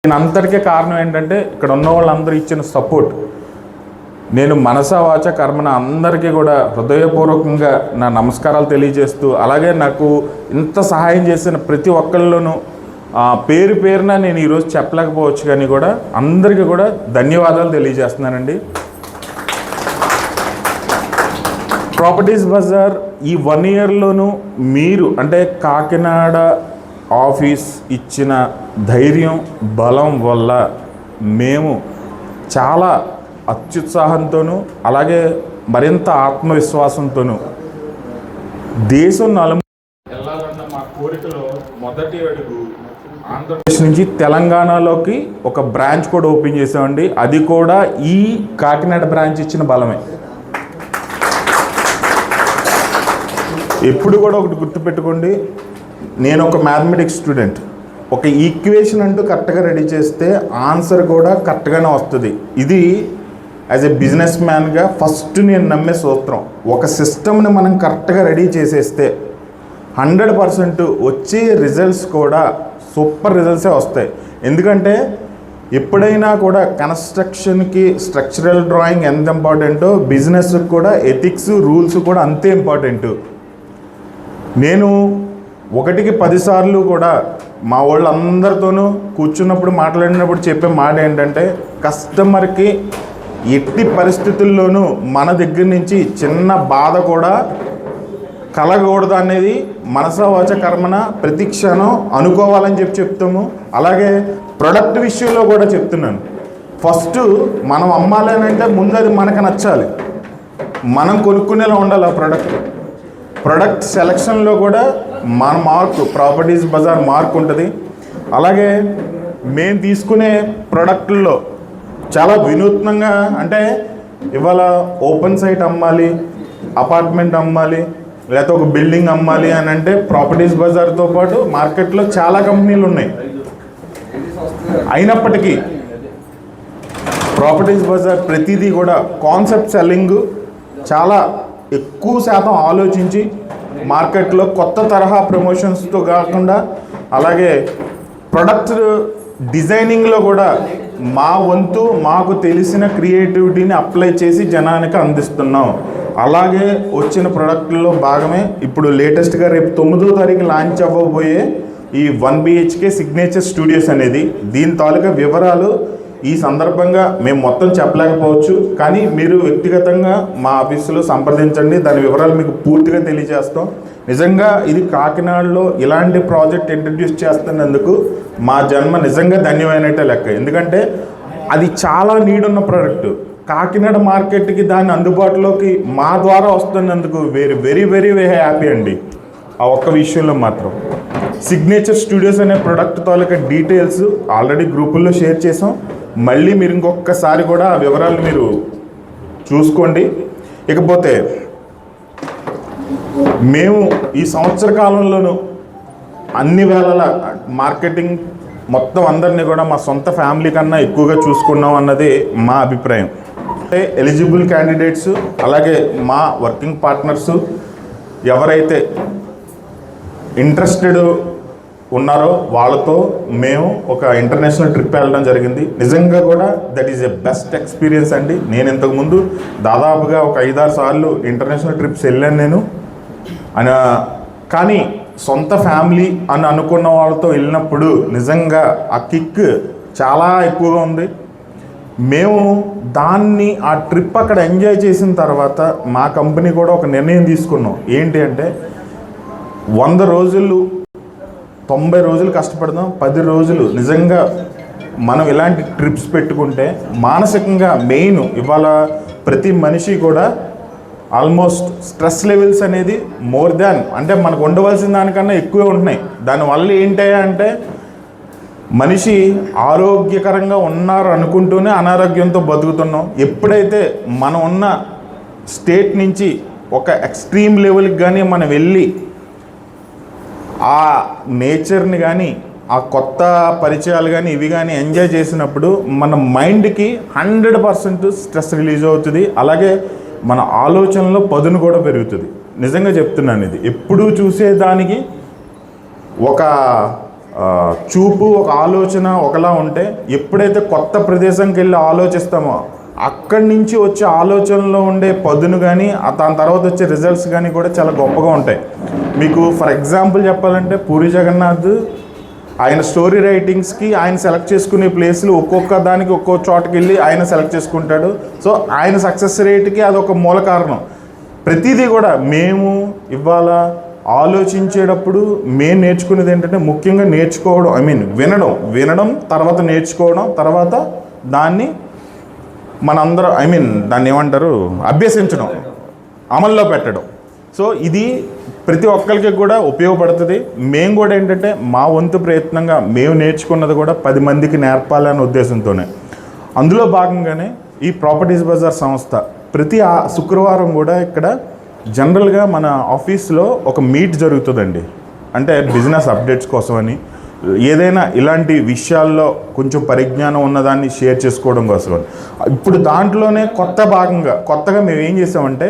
దీని అంతటికీ కారణం ఏంటంటే ఇక్కడ ఉన్న వాళ్ళందరూ ఇచ్చిన సపోర్ట్. నేను మనసా వాచ కర్మన అందరికీ కూడా హృదయపూర్వకంగా నా నమస్కారాలు తెలియజేస్తూ, అలాగే నాకు ఇంత సహాయం చేసిన ప్రతి ఒక్కళ్ళలోనూ పేరు పేరున నేను ఈరోజు చెప్పలేకపోవచ్చు, కానీ కూడా అందరికీ కూడా ధన్యవాదాలు తెలియజేస్తున్నానండి. ప్రాపర్టీస్ బజార్ ఈ 1 ఇయర్లోనూ మీరు అంటే కాకినాడ ఆఫీస్ ఇచ్చిన ధైర్యం బలం వల్ల మేము చాలా అత్యుత్సాహంతోనూ అలాగే మరింత ఆత్మవిశ్వాసంతోనూ దేశం వెళ్ళాలన్న మా కోరికలో మొదటి అడుగు ఆంధ్రప్రదేశ్ నుంచి తెలంగాణలోకి ఒక బ్రాంచ్ కూడా ఓపెన్ చేసామండి. అది కూడా ఈ కాకినాడ బ్రాంచ్ ఇచ్చిన బలమే. ఎప్పుడు కూడా ఒకటి గుర్తుపెట్టుకోండి, నేను ఒక మ్యాథమెటిక్స్ స్టూడెంట్. ఒక ఈక్వేషన్ అంటూ కరెక్ట్గా రెడీ చేస్తే ఆన్సర్ కూడా కరెక్ట్గానే వస్తుంది. ఇది యాజ్ ఎ బిజినెస్ మ్యాన్గా ఫస్ట్ నేను నమ్మే సూత్రం. ఒక సిస్టమ్ని మనం కరెక్ట్గా రెడీ చేసేస్తే 100% వచ్చే రిజల్ట్స్ కూడా సూపర్ రిజల్ట్సే వస్తాయి. ఎందుకంటే ఎప్పుడైనా కూడా కన్స్ట్రక్షన్కి స్ట్రక్చరల్ డ్రాయింగ్ ఎంత ఇంపార్టెంటో బిజినెస్కి కూడా ఎథిక్స్ రూల్స్ కూడా అంతే ఇంపార్టెంటు. నేను 1కి 10 సార్లు కూడా మా వాళ్ళందరితోనూ కూర్చున్నప్పుడు మాట్లాడినప్పుడు చెప్పే మాట ఏంటంటే, కస్టమర్కి ఎట్టి పరిస్థితుల్లోనూ మన దగ్గర నుంచి చిన్న బాధ కూడా కలగకూడదు అనేది మనసా వాచ కర్మన ప్రతి క్షణం అనుకోవాలని చెప్తాము. అలాగే ప్రొడక్ట్ విషయంలో కూడా చెప్తున్నాను. ఫస్ట్ మనం అమ్మాలి అని అంటే ముందు అది మనకు నచ్చాలి, మనం కొనుక్కునేలా ఉండాలి. ఆ ప్రొడక్ట్ సెలక్షన్లో కూడా మన మార్కు, ప్రాపర్టీస్ బజార్ మార్క్ ఉంటుంది. అలాగే మేము తీసుకునే ప్రొడక్ట్లో చాలా వినూత్నంగా, అంటే ఇవాళ ఓపెన్ సైట్ అమ్మాలి, అపార్ట్మెంట్ అమ్మాలి, లేకపోతే ఒక బిల్డింగ్ అమ్మాలి అని అంటే ప్రాపర్టీస్ బజార్తో పాటు మార్కెట్లో చాలా కంపెనీలు ఉన్నాయి. అయినప్పటికీ ప్రాపర్టీస్ బజార్ ప్రతిదీ కూడా కాన్సెప్ట్ సెల్లింగ్ చాలా ఎక్కువ శాతం ఆలోచించి మార్కెట్లో కొత్త తరహా ప్రమోషన్స్తో కాకుండా, అలాగే ప్రొడక్ట్ డిజైనింగ్లో కూడా మా వంతు మాకు తెలిసిన క్రియేటివిటీని అప్లై చేసి జనానికి అందిస్తున్నాం. అలాగే వచ్చిన ప్రొడక్ట్లో భాగమే ఇప్పుడు లేటెస్ట్గా రేపు 9వ తారీఖు లాంచ్ అవ్వబోయే ఈ 1 BHK సిగ్నేచర్ స్టూడియోస్ అనేది. దీని తాలూకా వివరాలు ఈ సందర్భంగా మేము మొత్తం చెప్పలేకపోవచ్చు, కానీ మీరు వ్యక్తిగతంగా మా ఆఫీసులో సంప్రదించండి, దాని వివరాలు మీకు పూర్తిగా తెలియజేస్తాం. నిజంగా ఇది కాకినాడలో ఇలాంటి ప్రాజెక్ట్ ఇంట్రడ్యూస్ చేస్తున్నందుకు మా జన్మ నిజంగా ధన్యమైనట్టే లెక్క. ఎందుకంటే అది చాలా నీడ్ ఉన్న ప్రోడక్ట్. కాకినాడ మార్కెట్కి దాన్ని అందుబాటులోకి మా ద్వారా వస్తున్నందుకు వెరీ వెరీ హ్యాపీ అండి. ఆ ఒక్క విషయంలో మాత్రం సిగ్నేచర్ స్టూడియోస్ అనే ప్రోడక్ట్ తాలూకా డీటెయిల్స్ ఆల్రెడీ గ్రూపుల్లో షేర్ చేసాం. మళ్ళీ మీరు ఇంకొకసారి కూడా ఆ వివరాలు మీరు చూసుకోండి. ఇకపోతే మేము ఈ సంవత్సర కాలంలోనూ అన్ని వేళల మార్కెటింగ్ మొత్తం అందరినీ కూడా మా సొంత ఫ్యామిలీ కన్నా ఎక్కువగా చూసుకున్నాం అన్నది మా అభిప్రాయం. అంటే ఎలిజిబుల్ క్యాండిడేట్స్ అలాగే మా వర్కింగ్ పార్ట్నర్సు ఎవరైతే ఇంట్రెస్టెడ్ ఉన్నారో వాళ్ళతో మేము ఒక ఇంటర్నేషనల్ ట్రిప్ వెళ్ళడం జరిగింది. నిజంగా కూడా that is a best experience అండి. నేను ఇంతకుముందు దాదాపుగా ఒక 5-6 సార్లు ఇంటర్నేషనల్ ట్రిప్స్ వెళ్ళాను నేను. కానీ సొంత ఫ్యామిలీ అని అనుకున్న వాళ్ళతో వెళ్ళినప్పుడు నిజంగా ఆ కిక్ చాలా ఎక్కువగా ఉంది. మేము దాన్ని ఆ ట్రిప్ అక్కడ ఎంజాయ్ చేసిన తర్వాత మా కంపెనీ కూడా ఒక నిర్ణయం తీసుకున్నాం. ఏంటి అంటే 100 రోజులు 90 రోజులు కష్టపడదాం, 10 రోజులు నిజంగా మనం ఇలాంటి ట్రిప్స్ పెట్టుకుంటే మానసికంగా మెయిన్ ఇవాళ ప్రతి మనిషి కూడా ఆల్మోస్ట్ స్ట్రెస్ లెవెల్స్ అనేది మోర్ దాన్, అంటే మనకు ఉండవలసిన దానికన్నా ఎక్కువే ఉంటున్నాయి. దానివల్ల ఏంటి అంటే మనిషి ఆరోగ్యకరంగా ఉన్నారు అనుకుంటూనే అనారోగ్యంతో బతుకుతున్నాం. ఎప్పుడైతే మనం ఉన్న స్టేట్ నుంచి ఒక ఎక్స్ట్రీమ్ లెవెల్కి కానీ మనం వెళ్ళి ఆ నేచర్ని కానీ ఆ కొత్త పరిచయాలు కానీ ఇవి కానీ ఎంజాయ్ చేసినప్పుడు మన మైండ్కి 100% స్ట్రెస్ రిలీజ్ అవుతుంది. అలాగే మన ఆలోచనలో పదును కూడా పెరుగుతుంది. నిజంగా చెప్తున్నాను, ఇది ఎప్పుడూ చూసేదానికి ఒక చూపు, ఒక ఆలోచన ఒకలా ఉంటే, ఎప్పుడైతే కొత్త ప్రదేశంకి వెళ్ళి ఆలోచిస్తామో అక్కడి నుంచి వచ్చే ఆలోచనలో ఉండే పదును కానీ దాని తర్వాత వచ్చే రిజల్ట్స్ కానీ కూడా చాలా గొప్పగా ఉంటాయి. మీకు ఫర్ ఎగ్జాంపుల్ చెప్పాలంటే పూరి జగన్నాథ్ ఆయన స్టోరీ రైటింగ్స్కి ఆయన సెలెక్ట్ చేసుకునే ప్లేస్లు ఒక్కొక్క దానికి ఒక్కో చోటకి వెళ్ళి ఆయన సెలెక్ట్ చేసుకుంటాడు. సో ఆయన సక్సెస్ రేట్కి అదొక మూల కారణం. ప్రతిదీ కూడా మేము ఇవాళ ఆలోచించేటప్పుడు మేము నేర్చుకునేది ఏంటంటే ముఖ్యంగా నేర్చుకోవడం, వినడం తర్వాత నేర్చుకోవడం, తర్వాత దాన్ని మనందరం దాన్ని ఏమంటారు, అభ్యసించడం, అమల్లో పెట్టడం. సో ఇది ప్రతి ఒక్కరికి కూడా ఉపయోగపడుతుంది. మేము కూడా ఏంటంటే మా వంతు ప్రయత్నంగా మేము నేర్చుకున్నది కూడా 10 మందికి నేర్పాలనే ఉద్దేశంతోనే. అందులో భాగంగానే ఈ ప్రాపర్టీస్ బజార్ సంస్థ ప్రతి శుక్రవారం కూడా ఇక్కడ జనరల్గా మన ఆఫీస్లో ఒక మీట్ జరుగుతుందండి. అంటే బిజినెస్ అప్డేట్స్ కోసమని, ఏదైనా ఇలాంటి విషయాల్లో కొంచెం పరిజ్ఞానం ఉన్నదాన్ని షేర్ చేసుకోవడం కోసమని. ఇప్పుడు దాంట్లోనే కొత్తగా మేము ఏం చేసామంటే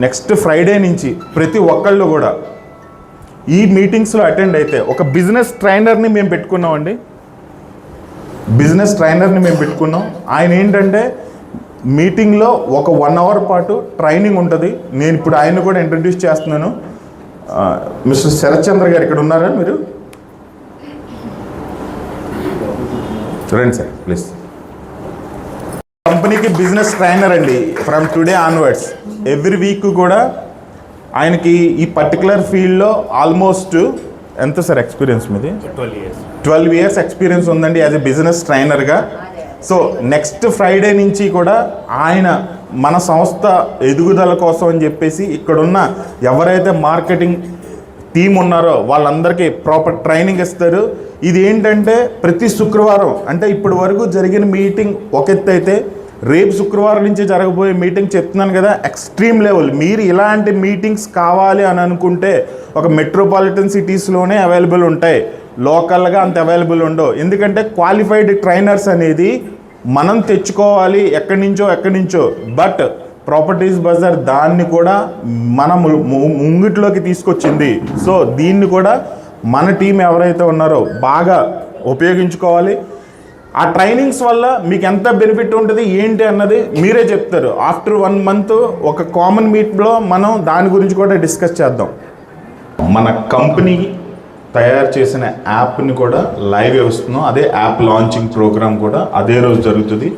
నెక్స్ట్ ఫ్రైడే నుంచి ప్రతి ఒక్కళ్ళు కూడా ఈ మీటింగ్స్లో అటెండ్ అయితే ఒక బిజినెస్ ట్రైనర్ని మేము పెట్టుకున్నామండి. ఆయన ఏంటంటే మీటింగ్లో ఒక 1 అవర్ పాటు ట్రైనింగ్ ఉంటుంది. నేను ఇప్పుడు ఆయన కూడా ఇంట్రడ్యూస్ చేస్తున్నాను. మిస్టర్ శరత్ చంద్ర గారు ఇక్కడ ఉన్నారా? మీరు రండి సార్ ప్లీజ్. కంపెనీకి బిజినెస్ ట్రైనర్ అండి. From today onwards every week కూడా ఆయనకి ఈ పర్టికులర్ ఫీల్డ్లో ఆల్మోస్ట్ ఎంత సార్ ఎక్స్పీరియన్స్ మీది? 12 ఇయర్స్ ఎక్స్పీరియన్స్ ఉందండి యాజ్ ఎ బిజినెస్ ట్రైనర్గా. సో నెక్స్ట్ ఫ్రైడే నుంచి కూడా ఆయన మన సంస్థ ఎదుగుదల కోసం అని చెప్పేసి ఇక్కడున్న ఎవరైతే మార్కెటింగ్ టీం ఉన్నారో వాళ్ళందరికీ ప్రాపర్ ట్రైనింగ్ ఇస్తారు. ఇది ఏంటంటే ప్రతి శుక్రవారం, అంటే ఇప్పటి వరకు జరిగిన మీటింగ్ ఒక ఎత్తు అయితే, రేపు శుక్రవారం నుంచి జరగబోయే మీటింగ్ చెప్తున్నాను కదా, ఎక్స్ట్రీమ్ లెవెల్. మీరు ఇలాంటి మీటింగ్స్ కావాలి అని అనుకుంటే ఒక మెట్రోపాలిటన్ సిటీస్లోనే అవైలబుల్ ఉంటాయి, లోకల్గా అంత అవైలబుల్ ఉండవు. ఎందుకంటే క్వాలిఫైడ్ ట్రైనర్స్ అనేది మనం తెచ్చుకోవాలి ఎక్కడి నుంచో. బట్ ప్రాపర్టీస్ బజార్ దాన్ని కూడా మన ముంగిట్లోకి తీసుకొచ్చింది. సో దీన్ని కూడా మన టీం ఎవరైతే ఉన్నారో బాగా ఉపయోగించుకోవాలి. ఆ ట్రైనింగ్స్ వల్ల మీకు ఎంత బెనిఫిట్ ఉంటుంది ఏంటి అన్నది మీరే చెప్తారు. ఆఫ్టర్ 1 మంత్ ఒక కామన్ మీట్లో మనం దాని గురించి కూడా డిస్కస్ చేద్దాం. మన కంపెనీ తయారు చేసిన యాప్ని కూడా లైవ్ ఇస్తున్నాం. అదే యాప్ లాంచింగ్ ప్రోగ్రామ్ కూడా అదే రోజు జరుగుతుంది.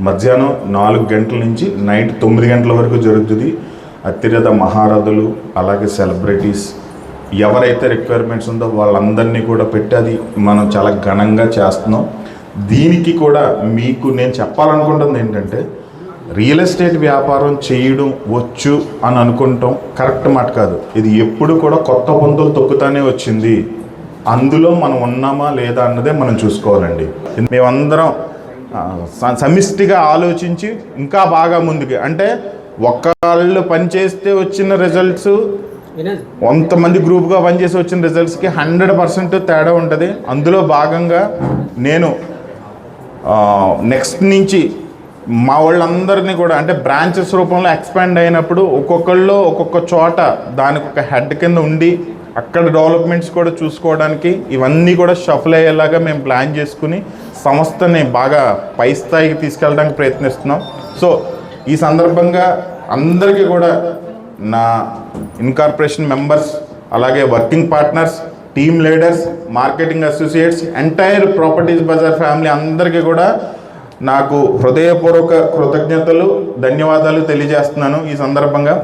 మధ్యాహ్నం 4 గంటల నుంచి నైట్ 9 గంటల వరకు జరుగుతుంది. అతిరథ మహారథులు, అలాగే సెలబ్రిటీస్, ఎవరైతే రిక్వైర్మెంట్స్ ఉందో వాళ్ళందరినీ కూడా పెట్టి అది మనం చాలా ఘనంగా చేస్తున్నాం. దీనికి కూడా మీకు నేను చెప్పాలనుకుంటుంది ఏంటంటే, రియల్ ఎస్టేట్ వ్యాపారం చేయడం వచ్చు అని అనుకుంటాం కరెక్ట్ మాట కాదు. ఇది ఎప్పుడు కూడా కొత్త పొందులు తొక్కుతానే వచ్చింది. అందులో మనం ఉన్నామా లేదా అన్నదే మనం చూసుకోవాలండి. మేమందరం సమిష్టిగా ఆలోచించి ఇంకా బాగా ముందుకి, అంటే ఒక్కళ్ళు పనిచేస్తే వచ్చిన రిజల్ట్స్ 100 మంది గ్రూప్గా పనిచేసి వచ్చిన రిజల్ట్స్కి 100% తేడా ఉంటుంది. అందులో భాగంగా నేను నెక్స్ట్ నుంచి మా వాళ్ళందరినీ కూడా, అంటే బ్రాంచెస్ రూపంలో ఎక్స్పాండ్ అయినప్పుడు ఒక్కొక్కళ్ళు ఒక్కొక్క చోట దానికి ఒక హెడ్ కింద ఉండి అక్కడ డెవలప్మెంట్స్ కూడా చూసుకోవడానికి ఇవన్నీ కూడా షఫల్ అయ్యేలాగా మేము ప్లాన్ చేసుకుని సంస్థని బాగా పై స్థాయికి తీసుకెళ్ళడానికి ప్రయత్నిస్తున్నాం. సో ఈ సందర్భంగా అందరికీ కూడా నా ఇన్కార్పొరేషన్ మెంబర్స్, అలాగే working partners, team leaders, marketing associates, entire properties bazaar family అందరికీ కూడా నాకు హృదయపూర్వక కృతజ్ఞతలు, ధన్యవాదాలు తెలియజేస్తున్నాను ఈ సందర్భంగా.